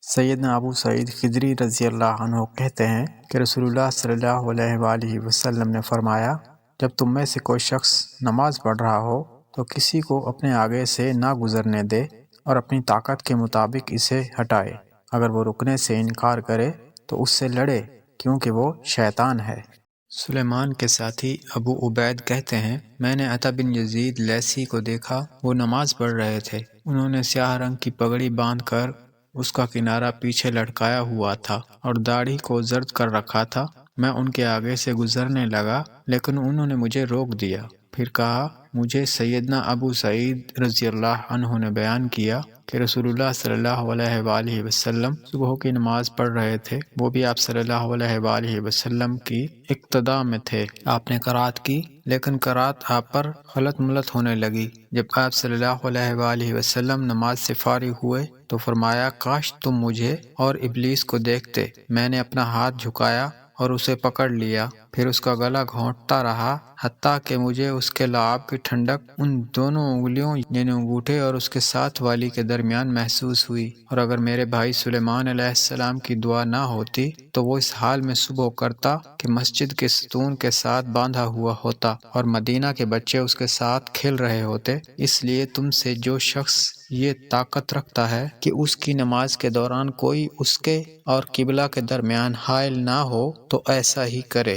سیدنا ابو سعید خدری رضی اللہ عنہ کہتے ہیں کہ رسول اللہ صلی اللہ علیہ وآلہ وسلم نے فرمایا، جب تم میں سے کوئی شخص نماز پڑھ رہا ہو تو کسی کو اپنے آگے سے نہ گزرنے دے اور اپنی طاقت کے مطابق اسے ہٹائے۔ اگر وہ رکنے سے انکار کرے تو اس سے لڑے، کیونکہ وہ شیطان ہے۔ سلیمان کے ساتھی ابو عبید کہتے ہیں، میں نے عطا بن یزید لیثی کو دیکھا، وہ نماز پڑھ رہے تھے۔ انہوں نے سیاہ رنگ کی پگڑی باندھ کر اس کا کنارہ پیچھے لٹکایا ہوا تھا اور داڑھی کو زرد کر رکھا تھا۔ میں ان کے آگے سے گزرنے لگا لیکن انہوں نے مجھے روک دیا۔ پھر کہا، مجھے سیدنا ابو سعید رضی اللہ عنہ نے بیان کیا کہ رسول اللہ صلی اللہ علیہ وآلہ وسلم صبح کی نماز پڑھ رہے تھے، وہ بھی آپ صلی اللہ علیہ وآلہ وسلم کی اقتداء میں تھے۔ آپ نے قرات کی لیکن قرات آپ پر غلط ملت ہونے لگی۔ جب آپ صلی اللہ علیہ وآلہ وسلم نماز سے فارغ ہوئے تو فرمایا، کاش تم مجھے اور ابلیس کو دیکھتے۔ میں نے اپنا ہاتھ جھکایا اور اسے پکڑ لیا، پھر اس کا گلا گھونٹتا رہا حتیٰ کہ مجھے اس کے لعاب کی ٹھنڈک ان دونوں انگلیوں یعنی انگوٹھے اور اس کے ساتھ والی کے درمیان محسوس ہوئی، اور اگر میرے بھائی سلیمان علیہ السلام کی دعا نہ ہوتی تو وہ اس حال میں صبح کرتا کہ مسجد کے ستون کے ساتھ باندھا ہوا ہوتا اور مدینہ کے بچے اس کے ساتھ کھیل رہے ہوتے۔ اس لیے تم سے جو شخص یہ طاقت رکھتا ہے کہ اس کی نماز کے دوران کوئی اس کے اور قبلہ کے درمیان حائل نہ ہو تو ایسا ہی کرے۔